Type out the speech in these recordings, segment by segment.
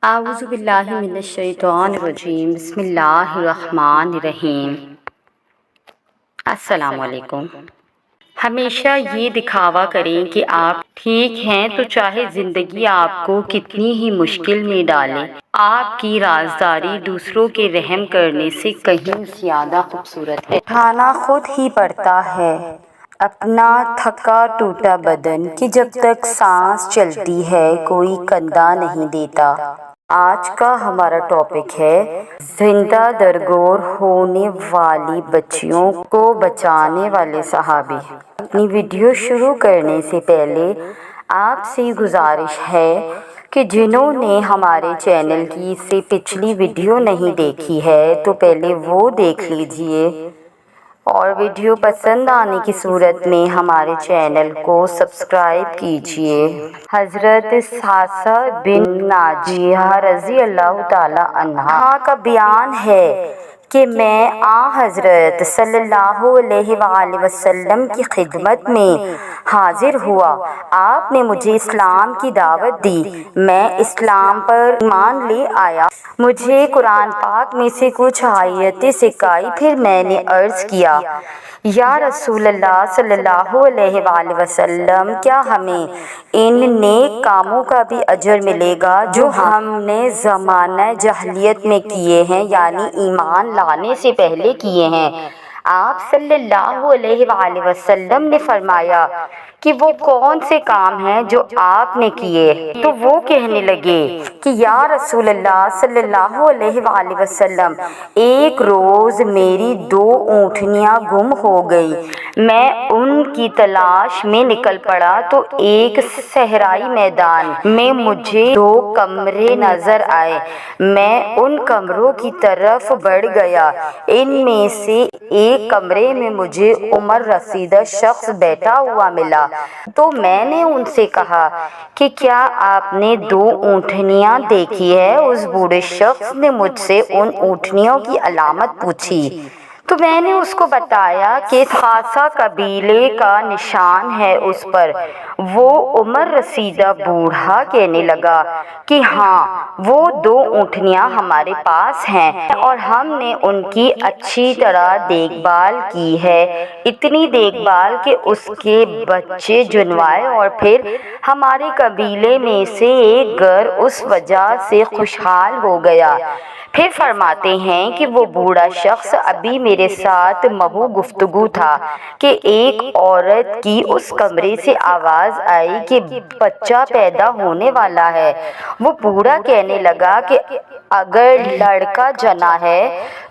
اعوذ باللہ من الشیطان الرجیم، بسم اللہ الرحمن الرحیم۔ السلام علیکم۔ ہمیشہ یہ دکھاوا کریں کہ آپ ٹھیک ہیں تو چاہے زندگی آپ کو کتنی ہی مشکل میں ڈالے، آپ کی رازداری دوسروں کے رحم کرنے سے کہیں زیادہ خوبصورت ہے۔ اٹھانا خود ہی پڑتا ہے اپنا تھکا ٹوٹا بدن کہ جب تک سانس چلتی ہے کوئی کندھا نہیں دیتا۔ آج کا ہمارا ٹاپک ہے زندہ درگور ہونے والی بچیوں کو بچانے والے صحابی۔ اپنی ویڈیو شروع کرنے سے پہلے آپ سے گزارش ہے کہ جنہوں نے ہمارے چینل کی سے پچھلی ویڈیو نہیں دیکھی ہے تو پہلے وہ دیکھ لیجئے، اور ویڈیو پسند آنے کی صورت میں ہمارے چینل کو سبسکرائب کیجئے۔ حضرت صاصہ بن ناجیہ رضی اللہ تعالی عنہا کا بیان ہے کہ میں حضرت صلی اللہ علیہ وآلہ وسلم کی خدمت میں حاضر ہوا۔ آپ نے مجھے اسلام کی دعوت دی، میں اسلام پر ایمان لے آیا، مجھے قرآن پاک میں سے کچھ آیتیں سکھائی، پھر میں نے عرض کیا یا رسول اللہ صلی اللہ علیہ وآلہ وسلم، کیا ہمیں ان نیک کاموں کا بھی اجر ملے گا جو ہم نے زمانہ جاہلیت میں کیے ہیں، یعنی ایمان لانے سے پہلے کیے ہیں؟ آپ صلی اللہ علیہ وآلہ وسلم نے فرمایا کہ وہ کون سے کام ہیں جو آپ نے کیے؟ تو وہ کہنے لگے کہ یا رسول اللہ صلی اللہ علیہ وآلہ وسلم، ایک روز میری 2 اونٹنیاں گم ہو گئی، میں ان کی تلاش میں نکل پڑا تو ایک صحرائی میدان میں مجھے 2 کمرے نظر آئے، میں ان کمروں کی طرف بڑھ گیا، ان میں سے ایک کمرے میں مجھے عمر رسیدہ شخص بیٹھا ہوا ملا، تو میں نے ان سے کہا کہ کیا آپ نے 2 اونٹنیاں دیکھی ہے؟ اس بوڑھے شخص نے مجھ سے ان اونٹنیوں کی علامت پوچھی تو میں نے اس کو بتایا کہ خاصہ قبیلے کا نشان ہے اس پر۔ وہ عمر رسیدہ بوڑھا کہنے لگا کہ ہاں، وہ 2 اونٹنیاں ہمارے پاس ہیں اور ہم نے ان کی اچھی طرح دیکھ بھال کی ہے، اتنی دیکھ بھال کہ اس کے بچے جنوائے، اور پھر ہمارے قبیلے میں سے ایک گھر اس وجہ سے خوشحال ہو گیا۔ پھر فرماتے ہیں کہ وہ بوڑھا شخص ابھی میرے ساتھ محو گفتگو تھا کہ ایک عورت کی اس کمرے سے آواز آئی کہ بچہ پیدا ہونے والا ہے۔ وہ بوڑھا کہنے لگا کہ اگر لڑکا جنا ہے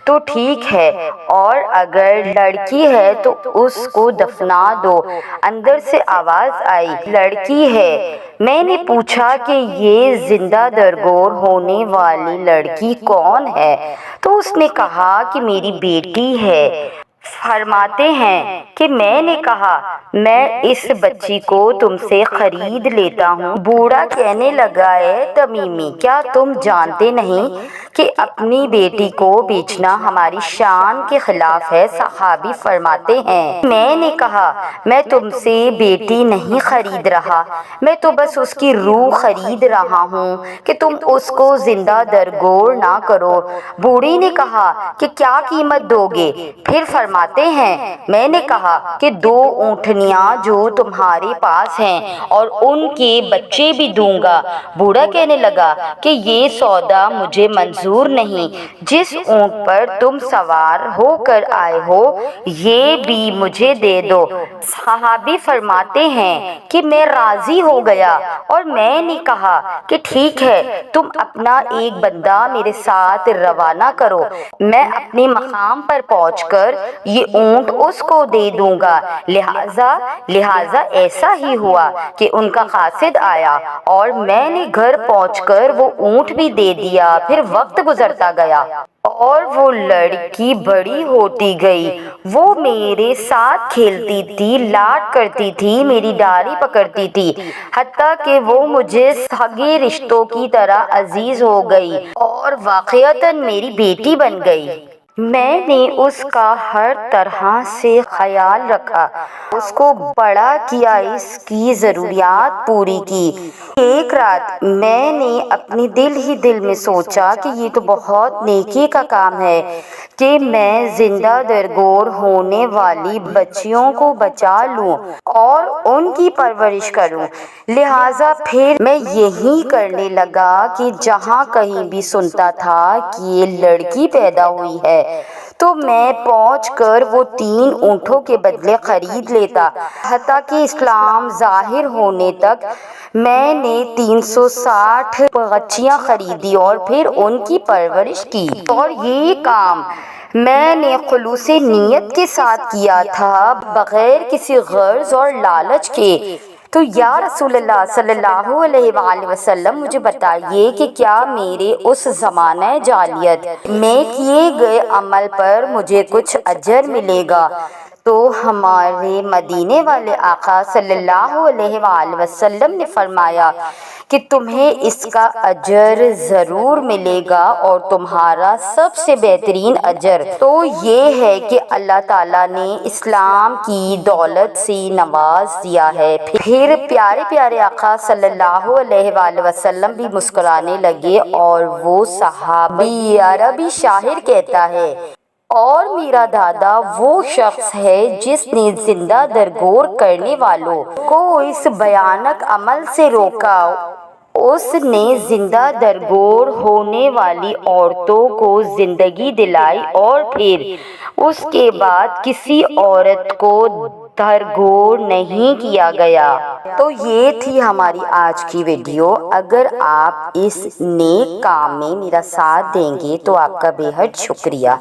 تو ٹھیک ہے، اور اگر لڑکی ہے تو اس کو دفنا دو۔ اندر سے آواز آئی، لڑکی ہے۔ میں نے پوچھا کہ یہ زندہ درگور ہونے والی لڑکی کون ہے؟ تو اس نے کہا کہ میری بیٹی ہے۔ فرماتے ہیں کہ میں نے کہا میں اس بچی کو تم سے خرید لیتا ہوں۔ بوڑھا کہنے لگا، اے تمیمی، کیا تم جانتے نہیں کہ اپنی بیٹی کو بیچنا ہماری شان کے خلاف ہے؟ صحابی فرماتے ہیں میں نے کہا میں تم سے بیٹی نہیں خرید رہا، میں تو بس اس کی روح خرید رہا ہوں کہ تم اس کو زندہ درگور نہ کرو۔ بوڑھی نے کہا کہ کیا قیمت دو گے؟ پھر فرماتے ہیں میں نے کہا کہ 2 اونٹنیاں جو تمہارے پاس ہیں اور ان کے بچے بھی دوں گا۔ بوڑھا کہنے لگا کہ یہ سودا مجھے منظور نہیں، جس اونٹ پر تم سوار ہو کر آئے ہو یہ بھی مجھے دے دو۔ صحابی فرماتے ہیں کہ میں راضی ہو گیا اور میں نے کہا کہ ٹھیک ہے، تم اپنا ایک بندہ میرے ساتھ روانہ کرو، میں اپنے مقام پر پہنچ کر یہ اونٹ اس کو دے دوں گا۔ لہٰذا ایسا ہی ہوا کہ ان کا قاصد آیا اور میں نے گھر پہنچ کر وہ اونٹ بھی دے دیا۔ پھر وقت گزرتا گیا اور وہ لڑکی بڑی ہوتی گئی، وہ میرے ساتھ کھیلتی تھی، لاڈ کرتی تھی، میری ڈاڑھی پکڑتی تھی، حتیٰ کہ وہ مجھے سگے رشتوں کی طرح عزیز ہو گئی اور واقعتاً میری بیٹی بن گئی۔ میں نے اس کا ہر طرح سے خیال رکھا، اس کو بڑا کیا، اس کی ضروریات پوری کی۔ ایک رات میں نے اپنے دل میں سوچا کہ یہ تو بہت نیکی کا کام ہے کہ میں زندہ درگور ہونے والی بچیوں کو بچا لوں اور ان کی پرورش کروں۔ لہٰذا پھر میں یہی کرنے لگا کہ جہاں کہیں بھی سنتا تھا کہ یہ لڑکی پیدا ہوئی ہے تو میں پہنچ کر وہ 3 اونٹوں کے بدلے خرید لیتا۔ حتیٰ کہ اسلام ظاہر ہونے تک میں نے 360 بچیاں خریدی اور پھر ان کی پرورش کی، اور یہ کام میں نے خلوص نیت کے ساتھ کیا تھا، بغیر کسی غرض اور لالچ کے۔ تو یا رسول اللہ صلی اللہ علیہ وآلہ وسلم، مجھے بتائیے کہ کیا میرے اس زمانہ جاہلیت میں کیے گئے عمل پر مجھے کچھ اجر ملے گا؟ تو ہمارے مدینے والے آقا صلی اللہ علیہ وآلہ وسلم نے فرمایا کہ تمہیں اس کا اجر ضرور ملے گا، اور تمہارا سب سے بہترین اجر تو یہ ہے کہ اللہ تعالیٰ نے اسلام کی دولت سے نواز دیا ہے۔ پھر پیارے آقا صلی اللہ علیہ وآلہ وسلم بھی مسکرانے لگے، اور وہ صحابی عربی شاعر کہتا ہے، اور میرا دادا وہ شخص ہے جس نے زندہ درگور کرنے والوں کو اس بھیانک عمل سے روکا۔ اس نے زندہ درگور ہونے والی عورتوں کو زندگی دلائی، اور پھر اس کے بعد کسی عورت کو درگور نہیں کیا گیا۔ تو یہ تھی ہماری آج کی ویڈیو۔ اگر آپ اس نیک کام میں میرا ساتھ دیں گے تو آپ کا بے حد شکریہ۔